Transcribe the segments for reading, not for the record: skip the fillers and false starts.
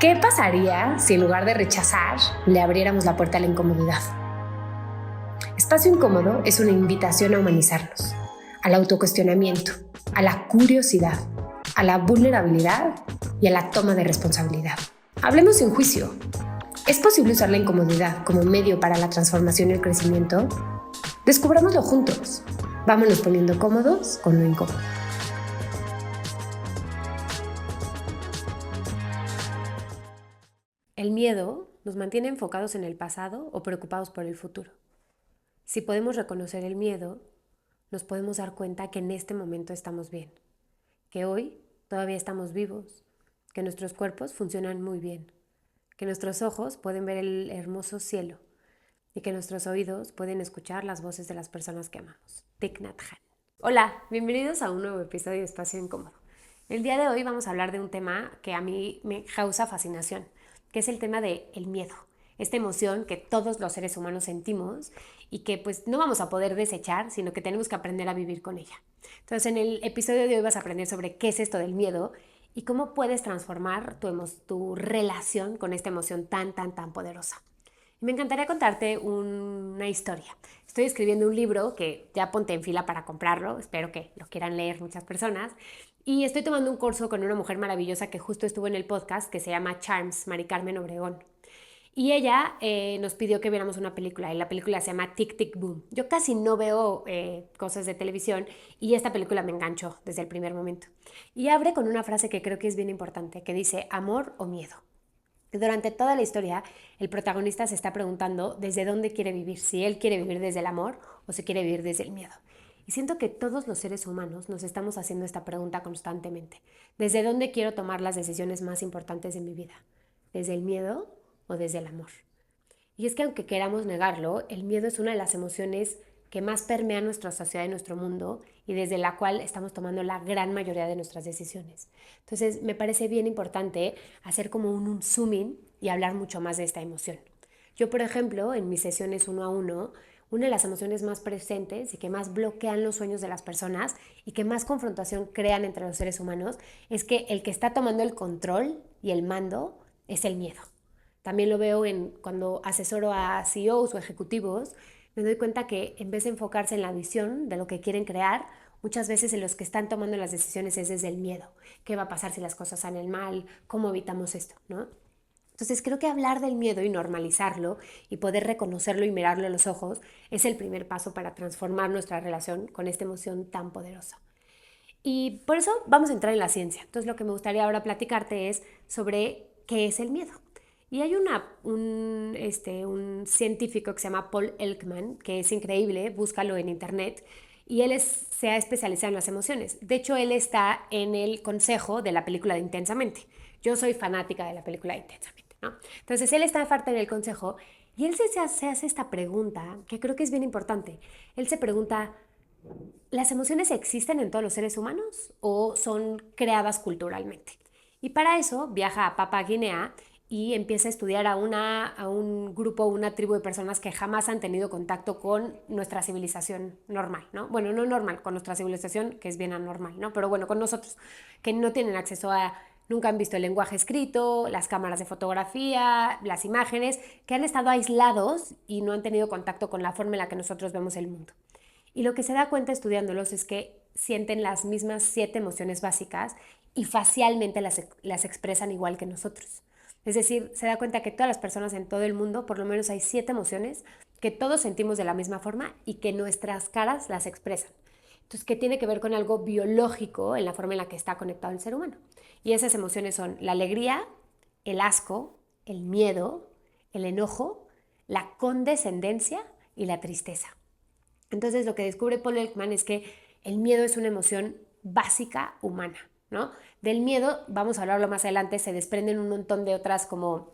¿Qué pasaría si en lugar de rechazar le abriéramos la puerta a la incomodidad? Espacio Incómodo es una invitación a humanizarnos, al autocuestionamiento, a la curiosidad, a la vulnerabilidad y a la toma de responsabilidad. Hablemos sin juicio. ¿Es posible usar la incomodidad como medio para la transformación y el crecimiento? Descubrámoslo juntos. Vámonos poniendo cómodos con lo incómodo. El miedo nos mantiene enfocados en el pasado o preocupados por el futuro. Si podemos reconocer el miedo, nos podemos dar cuenta que en este momento estamos bien, que hoy todavía estamos vivos, que nuestros cuerpos funcionan muy bien, que nuestros ojos pueden ver el hermoso cielo y que nuestros oídos pueden escuchar las voces de las personas que amamos. Thich Nhat Hanh. Hola, bienvenidos a un nuevo episodio de Espacio Incómodo. El día de hoy vamos a hablar de un tema que a mí me causa fascinación, que es el tema del miedo, esta emoción que todos los seres humanos sentimos y que pues no vamos a poder desechar, sino que tenemos que aprender a vivir con ella. Entonces en el episodio de hoy vas a aprender sobre qué es esto del miedo y cómo puedes transformar tu relación con esta emoción tan poderosa. Me encantaría contarte una historia. Estoy escribiendo un libro que ya ponte en fila para comprarlo, espero que lo quieran leer muchas personas. Y estoy tomando un curso con una mujer maravillosa que justo estuvo en el podcast, que se llama Charms, Mari Carmen Obregón. Y ella nos pidió que viéramos una película, y la película se llama Tic Tic Boom. Yo casi no veo cosas de televisión y esta película me enganchó desde el primer momento. Y abre con una frase que creo que es bien importante, que dice, ¿amor o miedo? Durante toda la historia, el protagonista se está preguntando desde dónde quiere vivir, si él quiere vivir desde el amor o si quiere vivir desde el miedo. Y siento que todos los seres humanos nos estamos haciendo esta pregunta constantemente. ¿Desde dónde quiero tomar las decisiones más importantes de mi vida? ¿Desde el miedo o desde el amor? Y es que aunque queramos negarlo, el miedo es una de las emociones que más permea nuestra sociedad y nuestro mundo y desde la cual estamos tomando la gran mayoría de nuestras decisiones. Entonces me parece bien importante hacer como un zoom-in y hablar mucho más de esta emoción. Yo, por ejemplo, en mis sesiones 1 a 1, una de las emociones más presentes y que más bloquean los sueños de las personas y que más confrontación crean entre los seres humanos es que el que está tomando el control y el mando es el miedo. También lo veo cuando asesoro a CEOs o ejecutivos, me doy cuenta que en vez de enfocarse en la visión de lo que quieren crear, muchas veces en los que están tomando las decisiones es desde el miedo. ¿Qué va a pasar si las cosas salen mal? ¿Cómo evitamos esto? ¿No? Entonces creo que hablar del miedo y normalizarlo y poder reconocerlo y mirarlo a los ojos es el primer paso para transformar nuestra relación con esta emoción tan poderosa. Y por eso vamos a entrar en la ciencia. Entonces lo que me gustaría ahora platicarte es sobre qué es el miedo. Y hay un científico que se llama Paul Ekman, que es increíble, búscalo en internet, y se ha especializado en las emociones. De hecho, él está en el consejo de la película de Intensamente. Yo soy fanática de la película de Intensamente, ¿no? Entonces, él está parte en el consejo y él se hace esta pregunta que creo que es bien importante. Él se pregunta, ¿las emociones existen en todos los seres humanos o son creadas culturalmente? Y para eso viaja a Papua Guinea y empieza a estudiar a un grupo, una tribu de personas que jamás han tenido contacto con nuestra civilización normal, ¿no? Bueno, no normal, con nuestra civilización que es bien anormal, ¿no? Pero bueno, con nosotros, que no tienen acceso nunca han visto el lenguaje escrito, las cámaras de fotografía, las imágenes, que han estado aislados y no han tenido contacto con la forma en la que nosotros vemos el mundo. Y lo que se da cuenta estudiándolos es que sienten las mismas 7 emociones básicas y facialmente las expresan igual que nosotros. Es decir, se da cuenta que todas las personas en todo el mundo, por lo menos hay 7 emociones que todos sentimos de la misma forma y que nuestras caras las expresan. Entonces, ¿qué tiene que ver con algo biológico en la forma en la que está conectado el ser humano? Y esas emociones son la alegría, el asco, el miedo, el enojo, la condescendencia y la tristeza. Entonces lo que descubre Paul Ekman es que el miedo es una emoción básica humana, ¿no? Del miedo, vamos a hablarlo más adelante, se desprenden un montón de otras como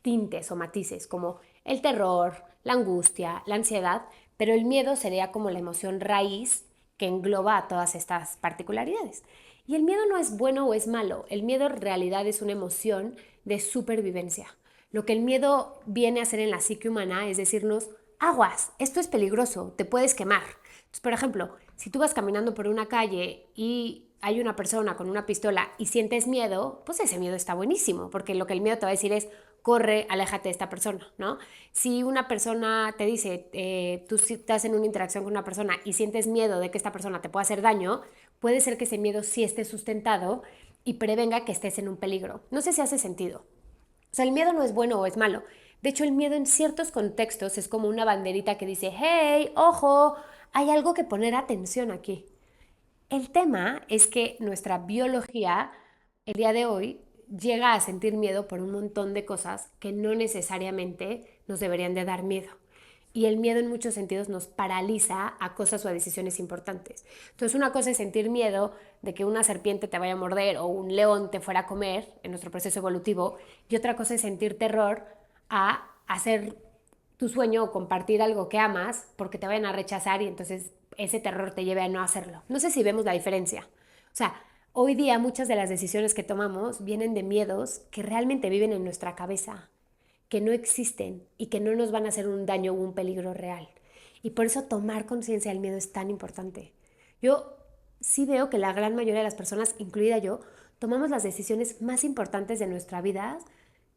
tintes o matices, como el terror, la angustia, la ansiedad, pero el miedo sería como la emoción raíz que engloba a todas estas particularidades. Y el miedo no es bueno o es malo, el miedo en realidad es una emoción de supervivencia. Lo que el miedo viene a hacer en la psique humana es decirnos, aguas, esto es peligroso, te puedes quemar. Entonces, por ejemplo, si tú vas caminando por una calle y hay una persona con una pistola y sientes miedo, pues ese miedo está buenísimo, porque lo que el miedo te va a decir es, corre, aléjate de esta persona, ¿no? Si una persona te dice, tú estás en una interacción con una persona y sientes miedo de que esta persona te pueda hacer daño, puede ser que ese miedo sí esté sustentado y prevenga que estés en un peligro. No sé si hace sentido. O sea, el miedo no es bueno o es malo. De hecho, el miedo en ciertos contextos es como una banderita que dice, hey, ojo, hay algo que poner atención aquí. El tema es que nuestra biología, el día de hoy, llega a sentir miedo por un montón de cosas que no necesariamente nos deberían de dar miedo. Y el miedo en muchos sentidos nos paraliza a cosas o a decisiones importantes. Entonces, una cosa es sentir miedo de que una serpiente te vaya a morder o un león te fuera a comer en nuestro proceso evolutivo, y otra cosa es sentir terror a hacer tu sueño o compartir algo que amas porque te vayan a rechazar y entonces ese terror te lleve a no hacerlo. No sé si vemos la diferencia. O sea, hoy día muchas de las decisiones que tomamos vienen de miedos que realmente viven en nuestra cabeza, que no existen y que no nos van a hacer un daño o un peligro real. Y por eso tomar conciencia del miedo es tan importante. Yo sí veo que la gran mayoría de las personas, incluida yo, tomamos las decisiones más importantes de nuestra vida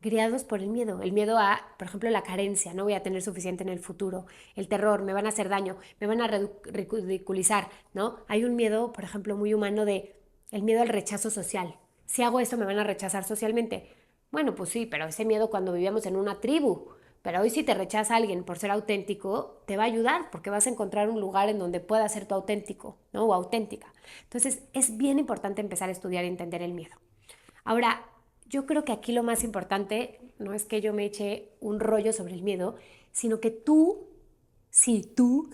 guiados por el miedo a, por ejemplo, la carencia, no voy a tener suficiente en el futuro, el terror, me van a hacer daño, me van a ridiculizar, ¿no? Hay un miedo, por ejemplo, muy humano de el miedo al rechazo social. Si hago esto, me van a rechazar socialmente. Bueno, pues sí, pero ese miedo cuando vivíamos en una tribu. Pero hoy si te rechaza alguien por ser auténtico, te va a ayudar porque vas a encontrar un lugar en donde puedas ser tu auténtico, ¿no? O auténtica. Entonces, es bien importante empezar a estudiar y entender el miedo. Ahora, yo creo que aquí lo más importante no es que yo me eche un rollo sobre el miedo, sino que tú, sí, tú,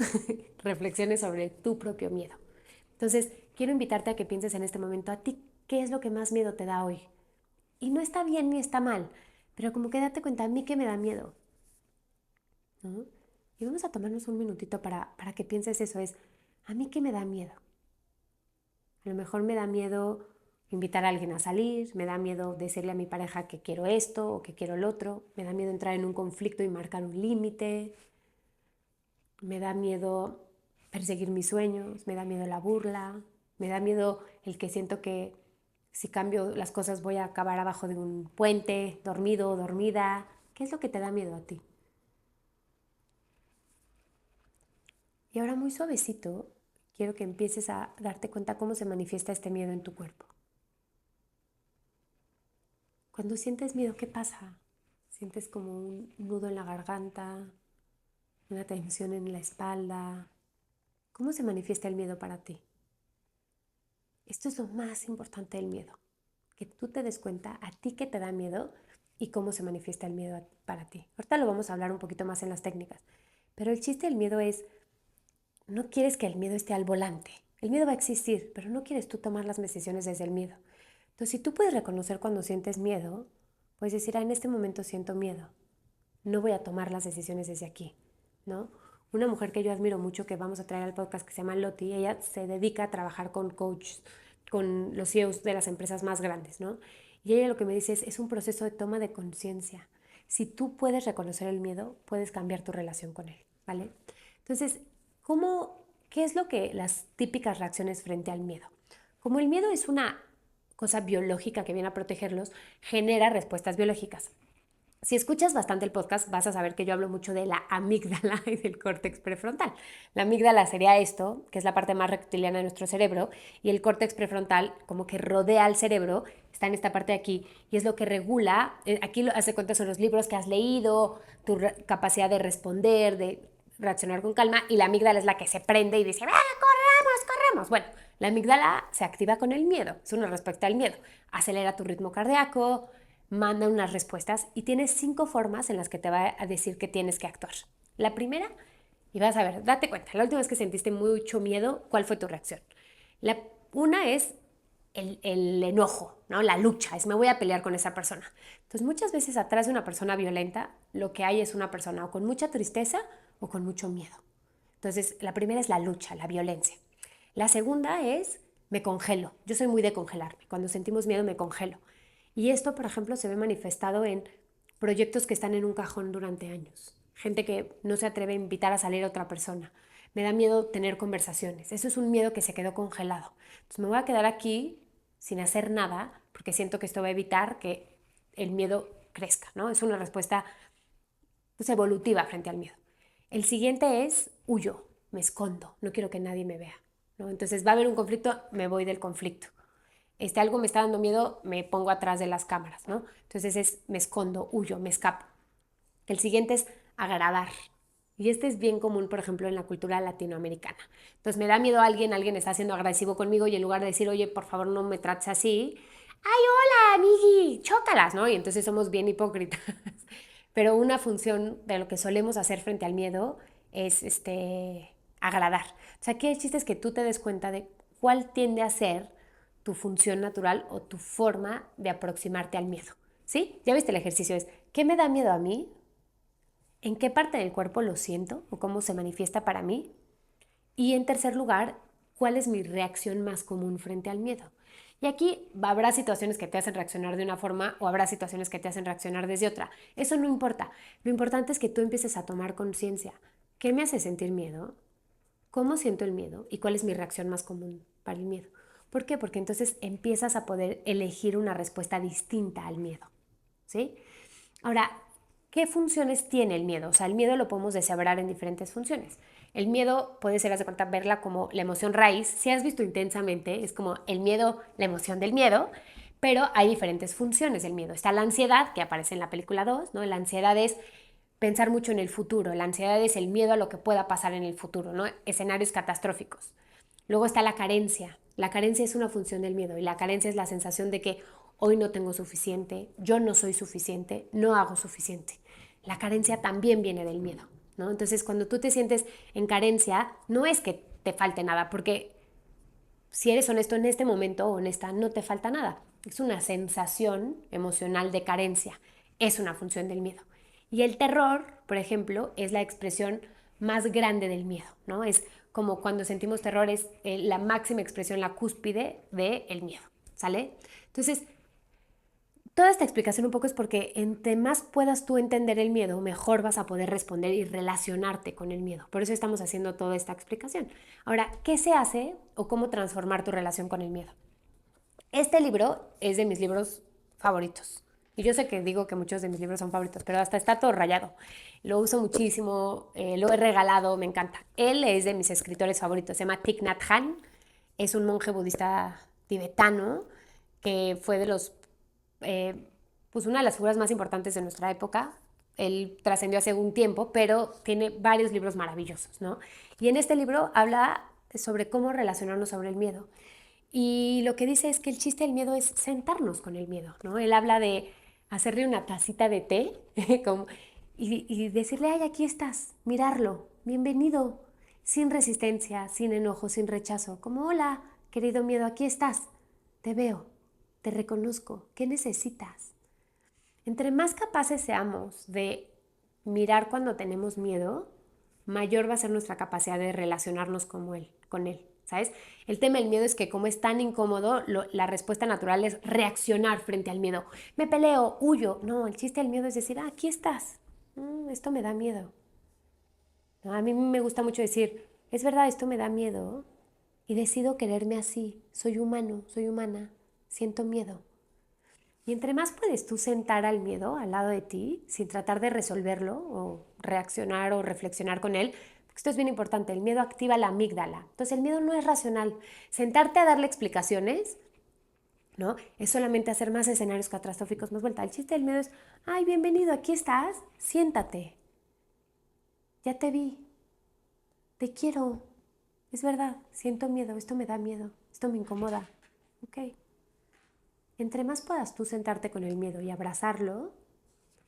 reflexiones sobre tu propio miedo. Entonces, quiero invitarte a que pienses en este momento a ti, ¿qué es lo que más miedo te da hoy? Y no está bien ni está mal, pero como que date cuenta, a mí que me da miedo, ¿no? Y vamos a tomarnos un minutito para que pienses eso, es, ¿a mí qué me da miedo? A lo mejor me da miedo invitar a alguien a salir, me da miedo decirle a mi pareja que quiero esto o que quiero el otro, me da miedo entrar en un conflicto y marcar un límite, me da miedo perseguir mis sueños, me da miedo la burla, me da miedo el que siento que si cambio las cosas voy a acabar abajo de un puente, dormido o dormida. ¿Qué es lo que te da miedo a ti? Y ahora muy suavecito, quiero que empieces a darte cuenta cómo se manifiesta este miedo en tu cuerpo. Cuando sientes miedo, ¿qué pasa? Sientes como un nudo en la garganta, una tensión en la espalda. ¿Cómo se manifiesta el miedo para ti? Esto es lo más importante del miedo, que tú te des cuenta a ti que te da miedo y cómo se manifiesta el miedo para ti. Ahorita lo vamos a hablar un poquito más en las técnicas, pero el chiste del miedo es, no quieres que el miedo esté al volante. El miedo va a existir, pero no quieres tú tomar las decisiones desde el miedo. Entonces, si tú puedes reconocer cuando sientes miedo, puedes decir, en este momento siento miedo. No voy a tomar las decisiones desde aquí, ¿no? Una mujer que yo admiro mucho, que vamos a traer al podcast, que se llama Loti, ella se dedica a trabajar con coaches, con los CEOs de las empresas más grandes, ¿no? Y ella lo que me dice es un proceso de toma de conciencia. Si tú puedes reconocer el miedo, puedes cambiar tu relación con él, ¿vale? Entonces, ¿qué es lo que las típicas reacciones frente al miedo? Como el miedo es una cosa biológica que viene a protegerlos, genera respuestas biológicas. Si escuchas bastante el podcast, vas a saber que yo hablo mucho de la amígdala y del córtex prefrontal. La amígdala sería esto, que es la parte más reptiliana de nuestro cerebro, y el córtex prefrontal, como que rodea al cerebro, está en esta parte de aquí, y es lo que regula, aquí lo hace cuenta son los libros que has leído, tu capacidad de responder, de reaccionar con calma, y la amígdala es la que se prende y dice, ¡ah, corremos, corremos! Bueno, la amígdala se activa con el miedo, es una respuesta al miedo, acelera tu ritmo cardíaco, manda unas respuestas y tienes 5 formas en las que te va a decir que tienes que actuar. La primera, y vas a ver, date cuenta, la última vez que sentiste mucho miedo, ¿cuál fue tu reacción? Una es el enojo, ¿no? La lucha, es me voy a pelear con esa persona. Entonces muchas veces atrás de una persona violenta lo que hay es una persona o con mucha tristeza o con mucho miedo. Entonces la primera es la lucha, la violencia. La segunda es me congelo. Yo soy muy de congelarme. Cuando sentimos miedo me congelo. Y esto, por ejemplo, se ve manifestado en proyectos que están en un cajón durante años. Gente que no se atreve a invitar a salir a otra persona. Me da miedo tener conversaciones. Eso es un miedo que se quedó congelado. Entonces me voy a quedar aquí sin hacer nada porque siento que esto va a evitar que el miedo crezca, ¿no? Es una respuesta pues, evolutiva frente al miedo. El siguiente es huyo, me escondo, no quiero que nadie me vea, ¿no? Entonces va a haber un conflicto, me voy del conflicto. Algo me está dando miedo, me pongo atrás de las cámaras, ¿no? Entonces me escondo, huyo, me escapo. El siguiente es agradar. Y este es bien común, por ejemplo, en la cultura latinoamericana. Entonces me da miedo a alguien está siendo agresivo conmigo y en lugar de decir, oye, por favor no me trates así, ay, hola, amigui, chócalas, ¿no? Y entonces somos bien hipócritas. Pero una función de lo que solemos hacer frente al miedo es agradar. O sea, aquí el chiste es que tú te des cuenta de cuál tiende a ser tu función natural o tu forma de aproximarte al miedo. ¿Sí? Ya viste el ejercicio, es ¿qué me da miedo a mí? ¿En qué parte del cuerpo lo siento o cómo se manifiesta para mí? Y en tercer lugar, ¿cuál es mi reacción más común frente al miedo? Y aquí habrá situaciones que te hacen reaccionar de una forma o habrá situaciones que te hacen reaccionar desde otra. Eso no importa. Lo importante es que tú empieces a tomar conciencia. ¿Qué me hace sentir miedo? ¿Cómo siento el miedo? ¿Y cuál es mi reacción más común para el miedo? ¿Por qué? Porque entonces empiezas a poder elegir una respuesta distinta al miedo. ¿Sí? Ahora, ¿qué funciones tiene el miedo? O sea, el miedo lo podemos deshebrar en diferentes funciones. El miedo puede ser, haz de cuenta, verla como la emoción raíz. Si has visto intensamente, es como el miedo, la emoción del miedo, pero hay diferentes funciones del miedo. Está la ansiedad, que aparece en la película 2, ¿no? La ansiedad es pensar mucho en el futuro. La ansiedad es el miedo a lo que pueda pasar en el futuro, ¿no? Escenarios catastróficos. Luego está la carencia. La carencia es una función del miedo y la carencia es la sensación de que hoy no tengo suficiente, yo no soy suficiente, no hago suficiente. La carencia también viene del miedo, ¿no? Entonces, cuando tú te sientes en carencia, no es que te falte nada, porque si eres honesto en este momento o honesta, no te falta nada. Es una sensación emocional de carencia, es una función del miedo. Y el terror, por ejemplo, es la expresión más grande del miedo, ¿no? Es como cuando sentimos terror, es la máxima expresión, la cúspide del miedo, ¿sale? Entonces, toda esta explicación un poco es porque entre más puedas tú entender el miedo, mejor vas a poder responder y relacionarte con el miedo. Por eso estamos haciendo toda esta explicación. Ahora, ¿qué se hace o cómo transformar tu relación con el miedo? Este libro es de mis libros favoritos. Y yo sé que digo que muchos de mis libros son favoritos, pero hasta está todo rayado. Lo uso muchísimo, lo he regalado, me encanta. Él es de mis escritores favoritos, se llama Thich Nhat Hanh, es un monje budista tibetano que fue de los, pues una de las figuras más importantes de nuestra época. Él trascendió hace un tiempo, pero tiene varios libros maravillosos, ¿no? Y en este libro habla sobre cómo relacionarnos sobre el miedo. Y lo que dice es que el chiste del miedo es sentarnos con el miedo, ¿no? Él habla de hacerle una tacita de té y decirle, ay, aquí estás, mirarlo, bienvenido, sin resistencia, sin enojo, sin rechazo, como, hola, querido miedo, aquí estás, te veo, te reconozco, ¿qué necesitas? Entre más capaces seamos de mirar cuando tenemos miedo, mayor va a ser nuestra capacidad de relacionarnos con él, ¿sabes? El tema del miedo es que como es tan incómodo, la respuesta natural es reaccionar frente al miedo. Me peleo, huyo. No, el chiste del miedo es decir, ah, aquí estás. Esto me da miedo. ¿No? A mí me gusta mucho decir, es verdad, esto me da miedo y decido quererme así. Soy humano, soy humana, siento miedo. Y entre más puedes tú sentar al miedo al lado de ti, sin tratar de resolverlo o reaccionar o reflexionar con él, porque esto es bien importante, el miedo activa la amígdala. Entonces el miedo no es racional. Sentarte a darle explicaciones, ¿no? Es solamente hacer más escenarios catastróficos, más vuelta. El chiste del miedo es, ay, bienvenido, aquí estás, siéntate. Ya te vi, te quiero. Es verdad, siento miedo, esto me da miedo, esto me incomoda. Ok. Entre más puedas tú sentarte con el miedo y abrazarlo,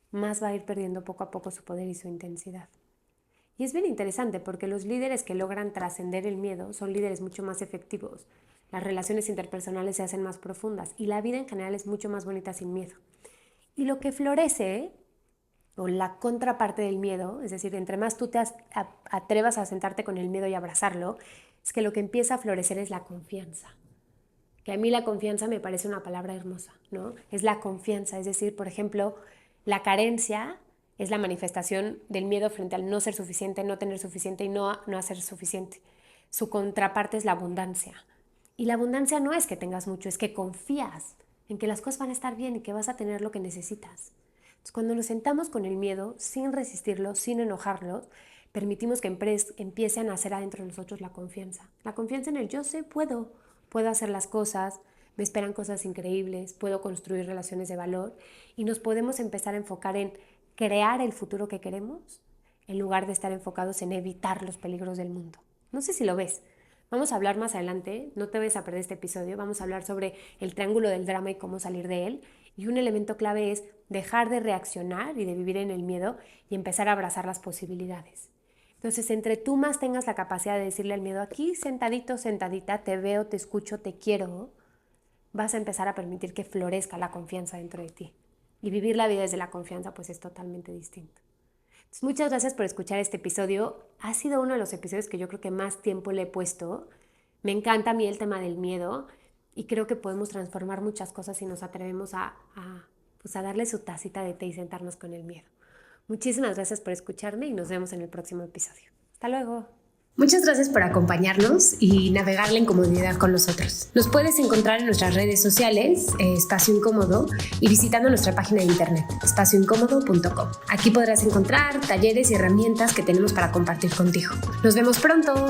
más va a ir perdiendo poco a poco su poder y su intensidad. Y es bien interesante porque los líderes que logran trascender el miedo son líderes mucho más efectivos. Las relaciones interpersonales se hacen más profundas y la vida en general es mucho más bonita sin miedo. Y lo que florece, o la contraparte del miedo, es decir, entre más tú te atrevas a sentarte con el miedo y abrazarlo, es que lo que empieza a florecer es la confianza. Que a mí la confianza me parece una palabra hermosa, ¿no? Es la confianza, es decir, por ejemplo, la carencia es la manifestación del miedo frente al no ser suficiente, no tener suficiente y no hacer suficiente. Su contraparte es la abundancia. Y la abundancia no es que tengas mucho, es que confías en que las cosas van a estar bien y que vas a tener lo que necesitas. Entonces, cuando nos sentamos con el miedo, sin resistirlo, sin enojarlo, permitimos que empiece a nacer adentro de nosotros la confianza. La confianza en el yo sé, puedo hacer las cosas, me esperan cosas increíbles, puedo construir relaciones de valor y nos podemos empezar a enfocar en crear el futuro que queremos en lugar de estar enfocados en evitar los peligros del mundo. No sé si lo ves. Vamos a hablar más adelante, no te vayas a perder este episodio, vamos a hablar sobre el triángulo del drama y cómo salir de él. Y un elemento clave es dejar de reaccionar y de vivir en el miedo y empezar a abrazar las posibilidades. Entonces, entre tú más tengas la capacidad de decirle al miedo, aquí sentadito, sentadita, te veo, te escucho, te quiero, vas a empezar a permitir que florezca la confianza dentro de ti. Y vivir la vida desde la confianza pues es totalmente distinto. Entonces, muchas gracias por escuchar este episodio. Ha sido uno de los episodios que yo creo que más tiempo le he puesto. Me encanta a mí el tema del miedo y creo que podemos transformar muchas cosas si nos atrevemos a darle su tacita de té y sentarnos con el miedo. Muchísimas gracias por escucharme y nos vemos en el próximo episodio. Hasta luego. Muchas gracias por acompañarnos y navegar la incomodidad con nosotros. Nos puedes encontrar en nuestras redes sociales, Espacio Incómodo, y visitando nuestra página de internet, espacioincómodo.com. Aquí podrás encontrar talleres y herramientas que tenemos para compartir contigo. Nos vemos pronto.